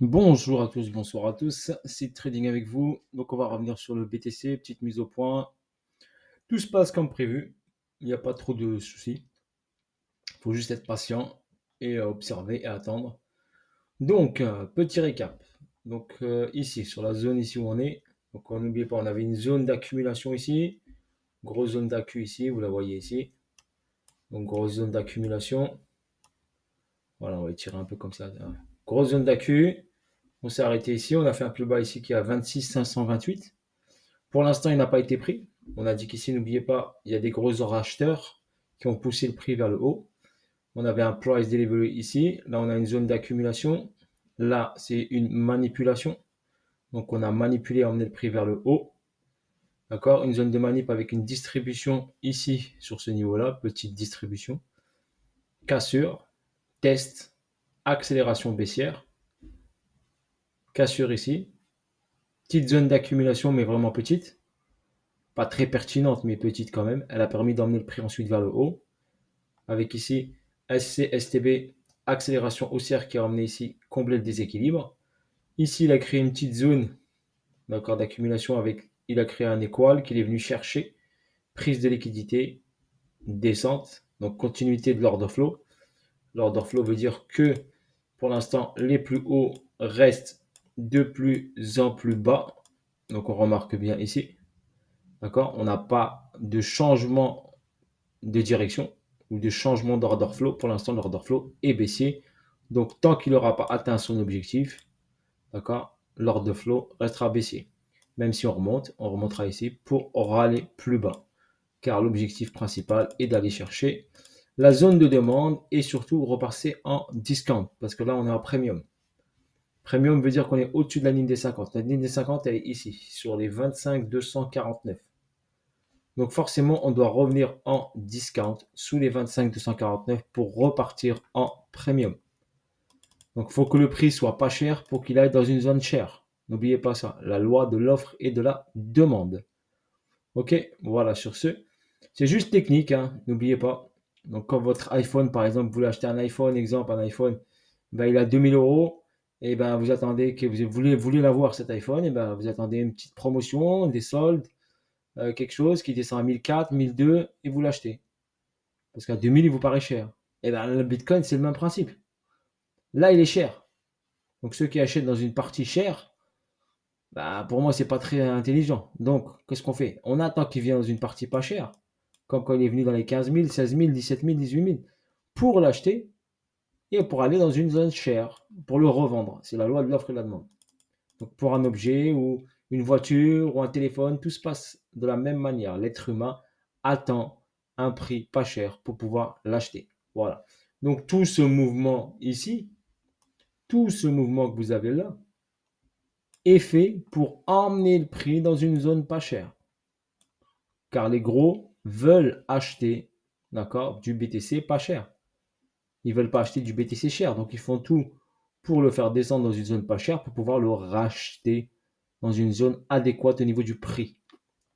Bonjour à tous, bonsoir à tous, c'est Trading avec vous. Donc on va revenir sur le BTC, petite mise au point. Tout se passe comme prévu, il n'y a pas trop de soucis. Il faut juste être patient et observer et attendre. Donc, petit récap. Donc ici, sur la zone ici où on est, donc n'oubliez pas, on avait une zone d'accumulation ici, grosse zone d'accu ici, vous la voyez ici. Donc grosse zone d'accumulation. Voilà, on va étirer un peu comme ça. Grosse zone d'accu. On s'est arrêté ici, on a fait un plus bas ici qui est à 26 528. Pour l'instant, il n'a pas été pris. On a dit qu'ici, n'oubliez pas, il y a des gros racheteurs qui ont poussé le prix vers le haut. On avait un price delivery ici. Là, on a une zone d'accumulation. Là, c'est une manipulation. Donc, on a manipulé, emmené le prix vers le haut. D'accord. Une zone de manip avec une distribution ici, sur ce niveau-là. Petite distribution. Cassure. Test. Accélération baissière. Cassure ici. Petite zone d'accumulation, mais vraiment petite. Pas très pertinente, mais petite quand même. Elle a permis d'emmener le prix ensuite vers le haut. Avec ici SC, STB, accélération haussière qui a emmené ici combler le déséquilibre. Ici, il a créé une petite zone d'accumulation avec, il a créé un équal qu'il est venu chercher, prise de liquidité, descente, donc continuité de l'order flow. L'order flow veut dire que pour l'instant, les plus hauts restent de plus en plus bas. Donc on remarque bien ici, d'accord, on n'a pas de changement de direction ou de changement d'order flow. Pour l'instant, l'order flow est baissier. Donc, tant qu'il n'aura pas atteint son objectif, d'accord, l'order flow restera baissier. Même si on remontera ici pour râler plus bas. Car l'objectif principal est d'aller chercher la zone de demande et surtout repasser en discount. Parce que là, on est en premium. Premium veut dire qu'on est au-dessus de la ligne des 50. La ligne des 50, elle est ici, sur les 25 249. Donc forcément, on doit revenir en discount sous les 25 249 pour repartir en premium. Donc il faut que le prix soit pas cher pour qu'il aille dans une zone chère. N'oubliez pas ça, la loi de l'offre et de la demande. Ok, voilà sur ce. C'est juste technique, hein, n'oubliez pas. Donc quand votre iPhone, par exemple, vous voulez acheter un iPhone, exemple, un iPhone, ben, il a 2000 euros, et ben vous attendez que vous voulez l'avoir cet iPhone, et ben vous attendez une petite promotion, des soldes, quelque chose qui descend à 1004, 1002 et vous l'achetez. Parce qu'à 2000, il vous paraît cher. Et bien, le Bitcoin, c'est le même principe. Là, il est cher. Donc, ceux qui achètent dans une partie chère, bah, pour moi, c'est pas très intelligent. Donc, qu'est-ce qu'on fait? On attend qu'il vienne dans une partie pas chère, comme quand il est venu dans les 15 000, 16 000, 17 000, 18 000, pour l'acheter et pour aller dans une zone chère, pour le revendre. C'est la loi de l'offre et de la demande. Donc, pour un objet ou une voiture ou un téléphone, tout se passe de la même manière. L'être humain attend un prix pas cher pour pouvoir l'acheter. Voilà. Donc, tout ce mouvement ici, tout ce mouvement que vous avez là, est fait pour emmener le prix dans une zone pas chère. Car les gros veulent acheter, d'accord, du BTC pas cher. Ils veulent pas acheter du BTC cher. Donc, ils font tout pour le faire descendre dans une zone pas chère pour pouvoir le racheter dans une zone adéquate au niveau du prix.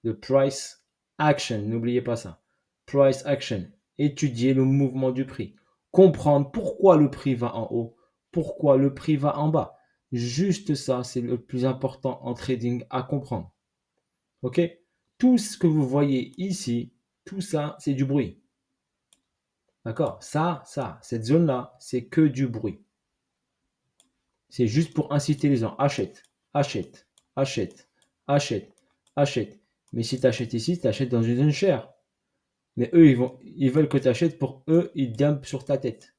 Le price action, n'oubliez pas ça. Price action, étudier le mouvement du prix. Comprendre pourquoi le prix va en haut, pourquoi le prix va en bas. Juste ça, c'est le plus important en trading à comprendre. Ok? Tout ce que vous voyez ici, tout ça, c'est du bruit. D'accord? Cette zone-là, c'est que du bruit. C'est juste pour inciter les gens. Achète, achète, achète, achète, achète. Mais si tu achètes ici, tu achètes dans une zone chère. Mais eux, ils veulent que tu achètes pour eux, ils dumpent sur ta tête.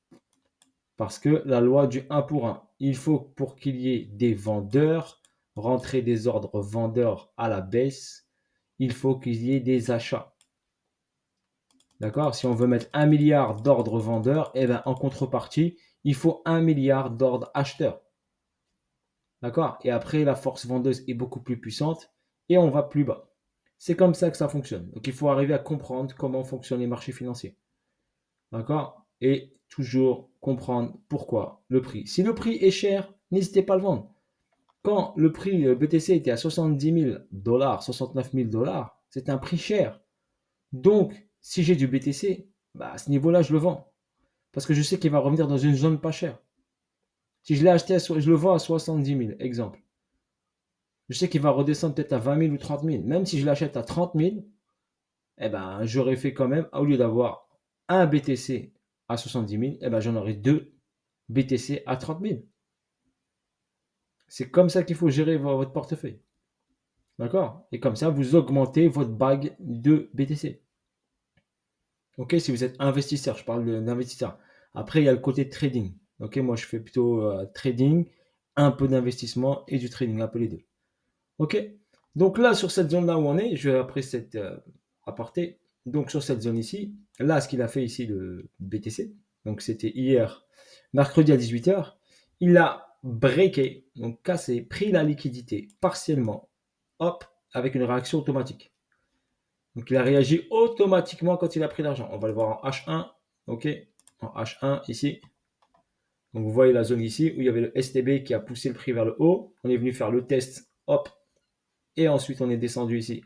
Parce que la loi du 1 pour 1, il faut pour qu'il y ait des vendeurs, rentrer des ordres vendeurs à la baisse, il faut qu'il y ait des achats. D'accord? Si on veut mettre 1 milliard d'ordres vendeurs, eh ben, en contrepartie, il faut 1 milliard d'ordres acheteurs. D'accord? Et après, la force vendeuse est beaucoup plus puissante et on va plus bas. C'est comme ça que ça fonctionne. Donc, il faut arriver à comprendre comment fonctionnent les marchés financiers. D'accord? Et toujours comprendre pourquoi le prix. Si le prix est cher, n'hésitez pas à le vendre. Quand le prix BTC était à 70 000 dollars, 69 000 dollars, c'est un prix cher. Donc, si j'ai du BTC, bah, à ce niveau-là, je le vends. Parce que je sais qu'il va revenir dans une zone pas chère. Si je l'ai acheté, je le vends à 70 000, exemple. Je sais qu'il va redescendre peut-être à 20 000 ou 30 000. Même si je l'achète à 30 000, eh ben, j'aurais fait quand même, au lieu d'avoir un BTC à 70 000, eh ben, j'en aurais deux BTC à 30 000. C'est comme ça qu'il faut gérer votre portefeuille. D'accord? Et comme ça, vous augmentez votre bague de BTC. Ok, si vous êtes investisseur, je parle d'investisseur. Après, il y a le côté trading. Ok, moi je fais plutôt trading, un peu d'investissement et du trading, un peu les deux. Ok, donc là sur cette zone là où on est, je vais après cette aparté. Donc sur cette zone ici, là ce qu'il a fait ici le BTC, donc c'était hier, mercredi à 18 h, il a breaké, donc cassé, pris la liquidité partiellement, hop, avec une réaction automatique. Donc il a réagi automatiquement quand il a pris l'argent. On va le voir en H1. Ok, en H1 ici. Donc vous voyez la zone ici où il y avait le STB qui a poussé le prix vers le haut. On est venu faire le test. Hop. Et ensuite on est descendu ici.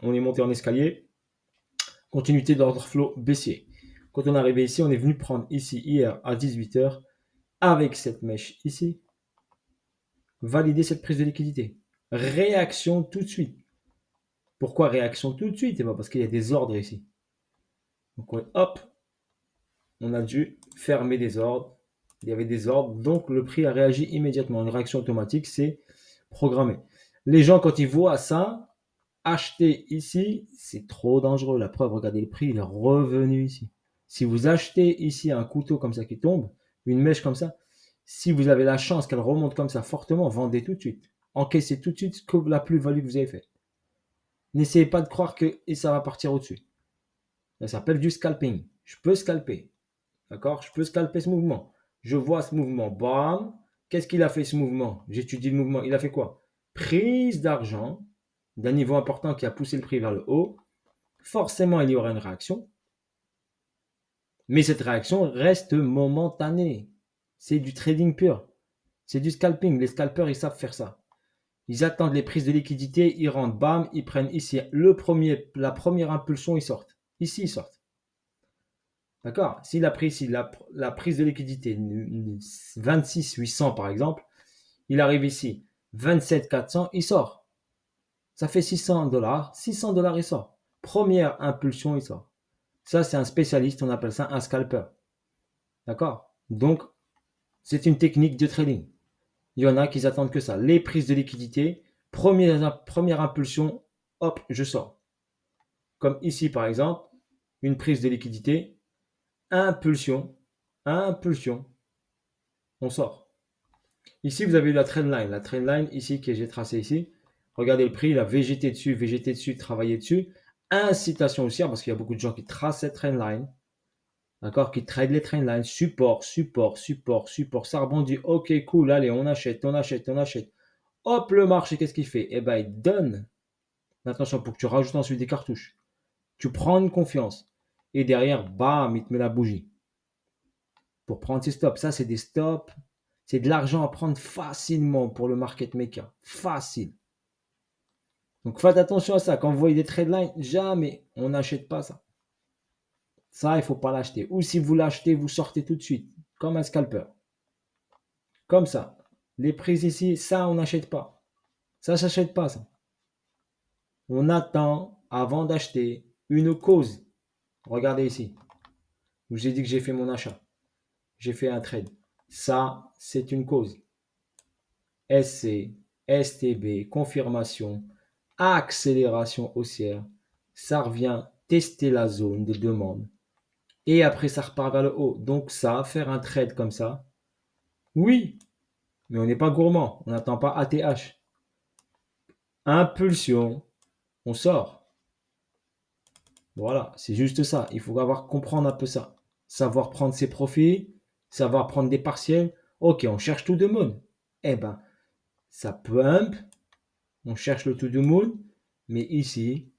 On est monté en escalier. Continuité d'ordre flow baissier. Quand on est arrivé ici, on est venu prendre ici hier à 18 h avec cette mèche ici. Valider cette prise de liquidité. Réaction tout de suite. Pourquoi réaction tout de suite? Parce qu'il y a des ordres ici. Donc hop, on a dû fermer des ordres. Il y avait des ordres, donc le prix a réagi immédiatement. Une réaction automatique, c'est programmé. Les gens, quand ils voient ça, acheter ici, c'est trop dangereux. La preuve, regardez le prix, il est revenu ici. Si vous achetez ici un couteau comme ça qui tombe, une mèche comme ça, si vous avez la chance qu'elle remonte comme ça fortement, vendez tout de suite. Encaissez tout de suite la plus-value que vous avez faite. N'essayez pas de croire que ça va partir au-dessus. Ça s'appelle du scalping. Je peux scalper. D'accord? Je peux scalper ce mouvement. Je vois ce mouvement. Bam. Qu'est-ce qu'il a fait ce mouvement? J'étudie le mouvement. Il a fait quoi? Prise d'argent d'un niveau important qui a poussé le prix vers le haut. Forcément, il y aura une réaction. Mais cette réaction reste momentanée. C'est du trading pur. C'est du scalping. Les scalpers, ils savent faire ça. Ils attendent les prises de liquidité, ils rentrent, bam, ils prennent ici la première impulsion, ils sortent. Ici, ils sortent. D'accord? S'il a pris ici la prise de liquidité 26 800 par exemple, il arrive ici 27 400, il sort. Ça fait 600 dollars. 600 dollars, il sort. Première impulsion, il sort. Ça, c'est un spécialiste, on appelle ça un scalper. D'accord? Donc, c'est une technique de trading. Il y en a qui attendent que ça. Les prises de liquidité, première impulsion, hop, je sors. Comme ici, par exemple, une prise de liquidité, impulsion, impulsion, on sort. Ici, vous avez eu la trendline. La trendline ici que j'ai tracée ici. Regardez le prix, il a végété dessus, travaillé dessus. Incitation haussière, parce qu'il y a beaucoup de gens qui tracent cette trendline. D'accord? Qui trade les trendlines. Support, support, support, support. Ça rebondit. Ok, cool. Allez, on achète, on achète, on achète. Hop, le marché, qu'est-ce qu'il fait? Eh ben, il donne. Attention, pour que tu rajoutes ensuite des cartouches. Tu prends une confiance. Et derrière, bam, il te met la bougie. Pour prendre ses stops. Ça, c'est des stops. C'est de l'argent à prendre facilement pour le market maker. Facile. Donc faites attention à ça. Quand vous voyez des tradelines, jamais on n'achète pas ça. Ça, il ne faut pas l'acheter. Ou si vous l'achetez, vous sortez tout de suite. Comme un scalper. Comme ça. Les prises ici, ça, on n'achète pas. Ça ne s'achète pas, ça. On attend avant d'acheter une cause. Regardez ici. Où j'ai dit que j'ai fait mon achat. J'ai fait un trade. Ça, c'est une cause. SC, STB, confirmation, accélération haussière. Ça revient tester la zone de demande. Et après, ça repart vers le haut. Donc ça, faire un trade comme ça, oui, mais on n'est pas gourmand. On n'attend pas ATH. Impulsion, on sort. Voilà, c'est juste ça. Il faut comprendre un peu ça. Savoir prendre ses profits, savoir prendre des partiels. Ok, on cherche tout de moon. Eh ben, ça pump, on cherche le to the moon, mais ici,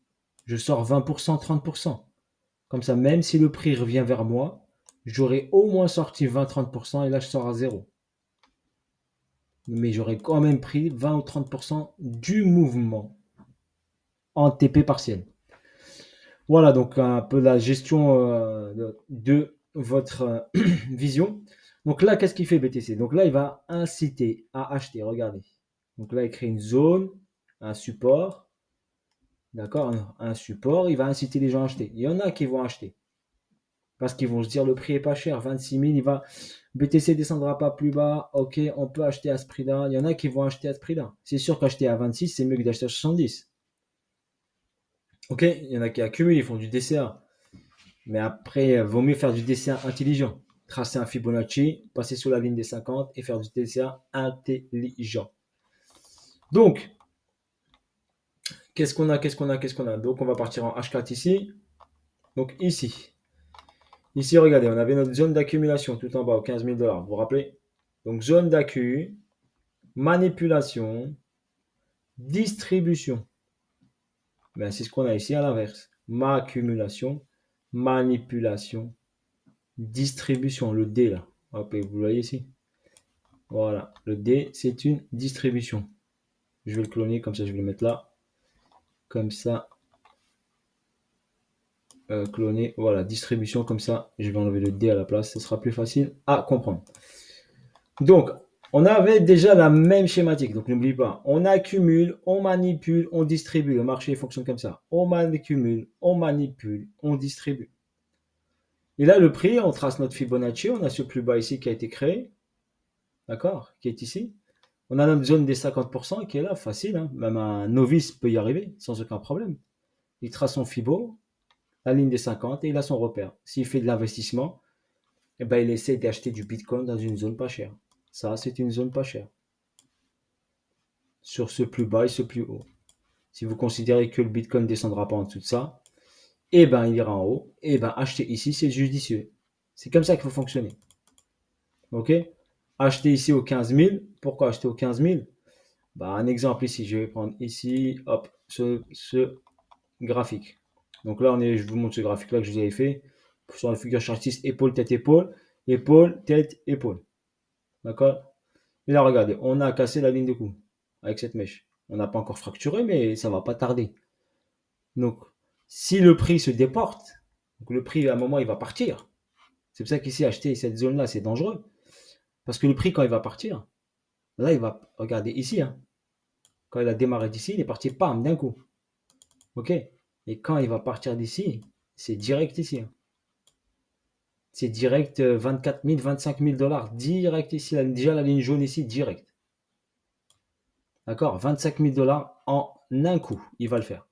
je sors 20%, 30%. Comme ça, même si le prix revient vers moi, j'aurai au moins sorti 20-30% et là, je sors à zéro. Mais j'aurais quand même pris 20 ou 30% du mouvement en TP partiel. Voilà donc un peu la gestion de votre vision. Donc là, qu'est-ce qu'il fait BTC? Donc là, il va inciter à acheter. Regardez. Donc là, il crée une zone, un support. D'accord? Un support. Il va inciter les gens à acheter. Il y en a qui vont acheter. Parce qu'ils vont se dire le prix est pas cher. 26 000, BTC descendra pas plus bas. Ok, on peut acheter à ce prix-là. Il y en a qui vont acheter à ce prix-là. C'est sûr qu'acheter à 26, c'est mieux que d'acheter à 70. Ok? Il y en a qui accumulent, ils font du DCA. Mais après, il vaut mieux faire du DCA intelligent. Tracer un Fibonacci, passer sous la ligne des 50 et faire du DCA intelligent. Donc, qu'est-ce qu'on a? Donc, on va partir en H4 ici. Donc, ici. Ici, regardez, on avait notre zone d'accumulation tout en bas, aux 15 000 $. Vous vous rappelez? Donc, zone d'accu, manipulation, distribution. Ben, c'est ce qu'on a ici à l'inverse. Accumulation, manipulation, distribution. Le D, là. Hop, vous le voyez ici. Voilà, le D, c'est une distribution. Je vais le cloner, comme ça je vais le mettre là. Comme ça, cloner, voilà, distribution, comme ça, je vais enlever le D à la place, ce sera plus facile à comprendre. Donc, on avait déjà la même schématique, donc n'oublie pas, on accumule, on manipule, on distribue, le marché fonctionne comme ça. On accumule, on manipule, on distribue. Et là, le prix, on trace notre Fibonacci, on a ce plus bas ici qui a été créé, d'accord, qui est ici. On a notre zone des 50% qui est là, facile, hein. Même un novice peut y arriver sans aucun problème. Il trace son Fibo, la ligne des 50 et il a son repère. S'il fait de l'investissement, eh ben, il essaie d'acheter du Bitcoin dans une zone pas chère. Ça, c'est une zone pas chère. Sur ce plus bas et ce plus haut. Si vous considérez que le Bitcoin ne descendra pas en dessous de ça, eh ben, il ira en haut. Eh ben, acheter ici, c'est judicieux. C'est comme ça qu'il faut fonctionner. OK? Acheter ici aux 15 000. Pourquoi acheter aux 15 000? Bah, un exemple ici, je vais prendre ici, hop, ce graphique. Donc là, je vous montre ce graphique-là que je vous avais fait sur la figure chartiste épaule, tête, épaule, épaule, tête, épaule. D'accord? Et là, regardez, on a cassé la ligne de coup avec cette mèche. On n'a pas encore fracturé, mais ça va pas tarder. Donc, si le prix se déporte, donc le prix à un moment il va partir. C'est pour ça qu'ici acheter cette zone-là c'est dangereux, parce que le prix quand il va partir, là il va regarder ici, hein, quand il a démarré d'ici, il est parti pam d'un coup. Ok? Et quand il va partir d'ici, c'est direct ici, hein. C'est direct 24 000, 25 000 $. Direct ici. Déjà la ligne jaune ici, direct. D'accord? 25 000 $ en un coup. Il va le faire.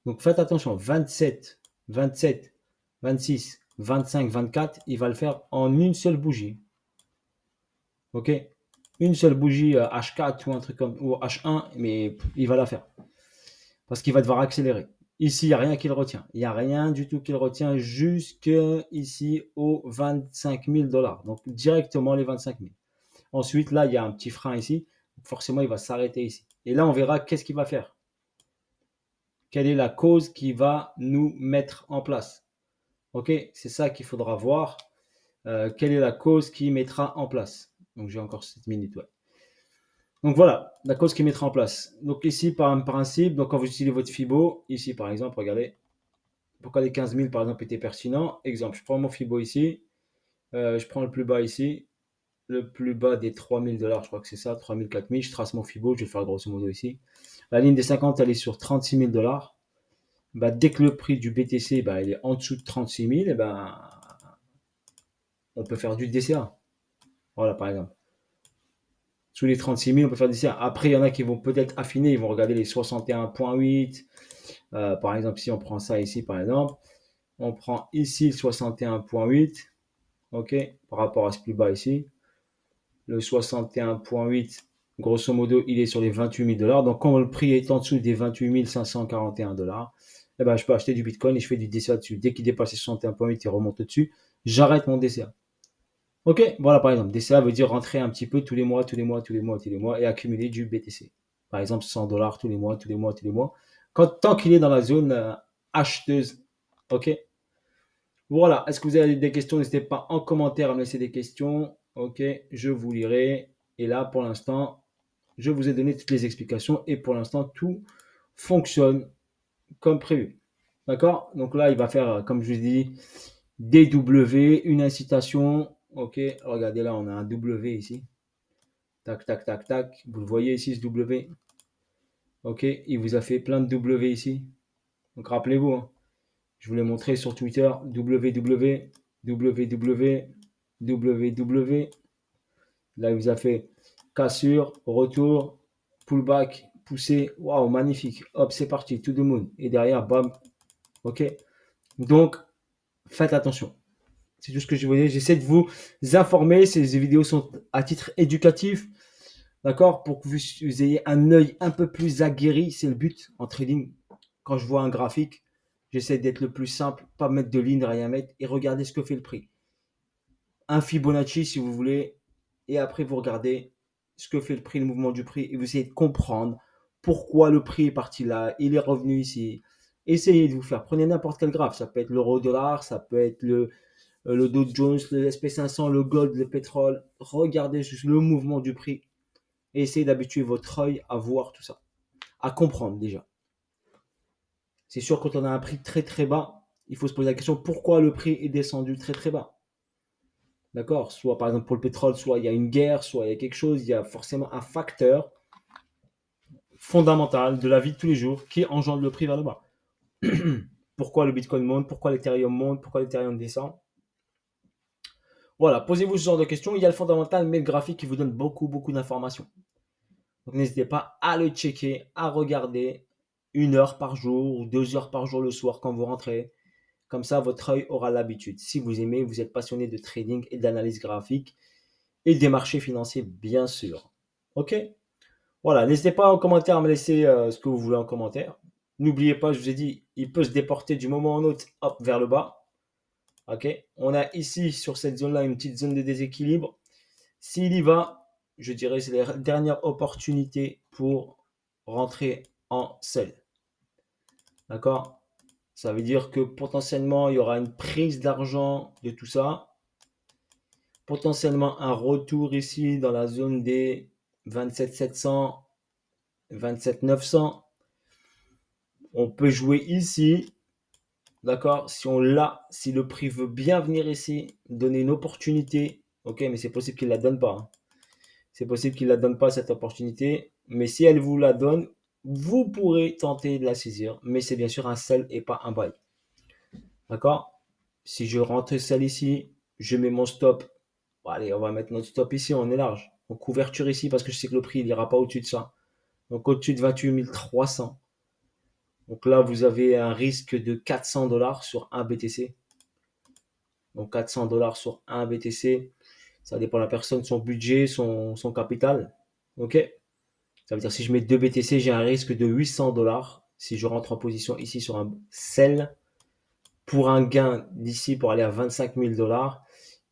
Donc faites attention. 27, 27, 26, 25, 24. Il va le faire en une seule bougie. Ok? Une seule bougie H4 ou un truc comme ou H1, mais il va la faire. Parce qu'il va devoir accélérer. Ici, il n'y a rien qui le retient. Il n'y a rien du tout qui le retient jusqu'ici aux 25 000 $. Donc directement les 25 000. Ensuite, là, il y a un petit frein ici. Forcément, il va s'arrêter ici. Et là, on verra qu'est-ce qu'il va faire. Quelle est la cause qui va nous mettre en place. Ok? C'est ça qu'il faudra voir. Quelle est la cause qui mettra en place. Donc, j'ai encore 7 minutes. Ouais. Donc voilà, la cause qui mettra en place. Donc ici, par un principe, donc quand vous utilisez votre Fibo, ici par exemple, regardez, pourquoi les 15 000 par exemple étaient pertinents. Exemple, je prends mon Fibo ici, je prends le plus bas ici, le plus bas des 3 000 $, je crois que c'est ça, 3 000, 4 000, je trace mon Fibo, je vais faire grosso modo ici. La ligne des 50, elle est sur 36 000 $. Bah, dès que le prix du BTC, bah, il est en dessous de 36 000, et ben, on peut faire du DCA. Voilà, par exemple. Sous les 36 000, on peut faire du DCA. Après, il y en a qui vont peut-être affiner, ils vont regarder les 61,8. Par exemple, si on prend ça ici, par exemple, on prend ici le 61,8, ok, par rapport à ce plus bas ici. Le 61,8, grosso modo, il est sur les 28 000 $. Donc, quand le prix est en dessous des 28 541 $, eh ben, je peux acheter du Bitcoin et je fais du DCA dessus. Dès qu'il dépasse les 61,8 et remonte au-dessus, j'arrête mon DCA. Ok, voilà par exemple, DCA veut dire rentrer un petit peu tous les mois, tous les mois, tous les mois, tous les mois et accumuler du BTC. Par exemple, 100 $ tous les mois, tous les mois, tous les mois. Tant qu'il est dans la zone acheteuse. Ok. Voilà, est-ce que vous avez des questions? N'hésitez pas en commentaire à me laisser des questions. Ok, je vous lirai. Et là, pour l'instant, je vous ai donné toutes les explications et pour l'instant, tout fonctionne comme prévu. D'accord? Donc là, il va faire, comme je vous ai dit, DW, une incitation. Ok, regardez là, on a un W ici. Tac, tac, tac, tac. Vous le voyez ici, ce W. Ok, il vous a fait plein de W ici. Donc rappelez-vous, hein, je vous l'ai montré sur Twitter. WW, WW, WW. Là, il vous a fait cassure, retour, pullback, poussée. Waouh, magnifique. Hop, c'est parti, to the moon. Et derrière, bam. Ok. Donc, faites attention. C'est tout ce que je voulais. J'essaie de vous informer. Ces vidéos sont à titre éducatif. D'accord? Pour que vous ayez un œil un peu plus aguerri. C'est le but en trading. Quand je vois un graphique, j'essaie d'être le plus simple. Pas mettre de ligne, rien mettre. Et regardez ce que fait le prix. Un Fibonacci si vous voulez. Et après, vous regardez ce que fait le prix, le mouvement du prix. Et vous essayez de comprendre pourquoi le prix est parti là. Il est revenu ici. Essayez de vous faire. Prenez n'importe quel graphe. Ça peut être l'euro-dollar. Ça peut être le Dow Jones, le SP500, le gold, le pétrole. Regardez juste le mouvement du prix et essayez d'habituer votre œil à voir tout ça, à comprendre déjà. C'est sûr, quand on a un prix très très bas, il faut se poser la question pourquoi le prix est descendu très très bas. D'accord? Soit par exemple pour le pétrole, soit il y a une guerre, soit il y a quelque chose, il y a forcément un facteur fondamental de la vie de tous les jours qui engendre le prix vers le bas. Pourquoi le Bitcoin monte, pourquoi l'Ethereum monte, pourquoi l'Ethereum descend. Voilà, posez-vous ce genre de questions. Il y a le fondamental, mais le graphique qui vous donne beaucoup, beaucoup d'informations. Donc n'hésitez pas à le checker, à regarder 1 heure par jour ou 2 heures par jour le soir quand vous rentrez. Comme ça, votre œil aura l'habitude. Si vous aimez, vous êtes passionné de trading et d'analyse graphique et des marchés financiers, bien sûr. Ok? Voilà, n'hésitez pas en commentaire à me laisser ce que vous voulez en commentaire. N'oubliez pas, je vous ai dit, il peut se déporter du moment en autre, hop, vers le bas. Ok? On a ici, sur cette zone-là, une petite zone de déséquilibre. S'il y va, je dirais c'est la dernière opportunité pour rentrer en sell. D'accord? Ça veut dire que potentiellement, il y aura une prise d'argent de tout ça. Potentiellement un retour ici dans la zone des 27 700, 27 900. On peut jouer ici. D'accord? Si on l'a, si le prix veut bien venir ici, donner une opportunité. Ok, mais c'est possible qu'il ne la donne pas, hein. C'est possible qu'il ne la donne pas cette opportunité. Mais si elle vous la donne, vous pourrez tenter de la saisir. Mais c'est bien sûr un sell et pas un buy. D'accord? Si je rentre sell ici, je mets mon stop. Bon, allez, on va mettre notre stop ici, on est large. Donc couverture ici parce que je sais que le prix n'ira pas au-dessus de ça. Donc au-dessus de 28 300. Donc là, vous avez un risque de 400 dollars sur un BTC. Donc 400 dollars sur un BTC. Ça dépend de la personne, son budget, son capital. Ok? Ça veut dire si je mets 2 BTC, j'ai un risque de 800 dollars si je rentre en position ici sur un sell pour un gain d'ici pour aller à 25 000 dollars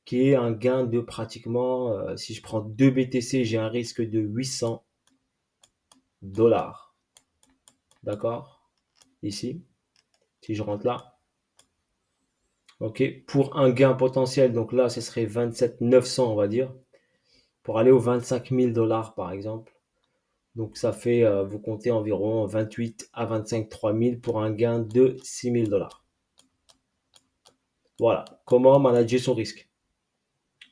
qui est un gain de pratiquement, si je prends 2 BTC, j'ai un risque de 800 dollars. D'accord? Ici, si je rentre là. Ok, pour un gain potentiel, donc là, ce serait 27 900, on va dire, pour aller aux 25 000 dollars par exemple. Donc ça fait, vous comptez environ 28 à 25 3000 pour un gain de 6 000 dollars. Voilà, comment manager son risque.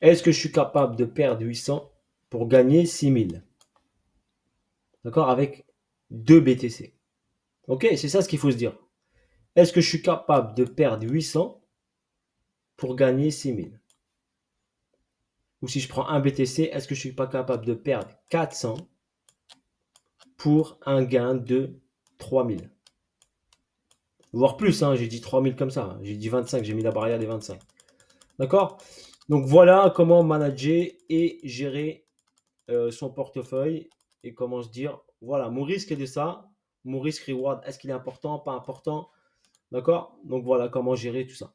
Est-ce que je suis capable de perdre 800 pour gagner 6 000? D'accord? Avec 2 BTC. Ok, c'est ça ce qu'il faut se dire. Est-ce que je suis capable de perdre 800 pour gagner 6 000? Ou si je prends un BTC, est-ce que je ne suis pas capable de perdre 400 pour un gain de 3 000? Voire plus, hein, j'ai dit 3 000 comme ça. J'ai dit 25, j'ai mis la barrière des 25. D'accord? Donc voilà comment manager et gérer son portefeuille et comment se dire, voilà, mon risque est de ça, mon risque reward, est-ce qu'il est important, pas important? D'accord? Donc voilà comment gérer tout ça.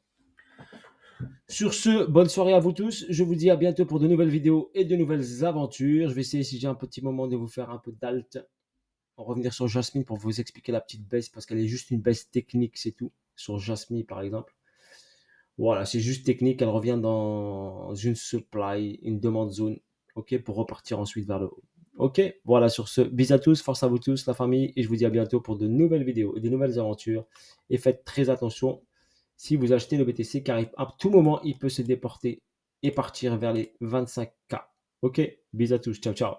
Sur ce, bonne soirée à vous tous. Je vous dis à bientôt pour de nouvelles vidéos et de nouvelles aventures. Je vais essayer, si j'ai un petit moment, de vous faire un peu d'alt, en revenir sur Jasmine pour vous expliquer la petite baisse parce qu'elle est juste une baisse technique, c'est tout. Sur Jasmine par exemple. Voilà, c'est juste technique. Elle revient dans une supply, une demande zone, ok, pour repartir ensuite vers le haut. Ok, voilà, sur ce, bis à tous, force à vous tous, la famille, et je vous dis à bientôt pour de nouvelles vidéos et de nouvelles aventures. Et faites très attention si vous achetez le BTC, car à tout moment, il peut se déporter et partir vers les 25K. Ok, bisous à tous, ciao ciao.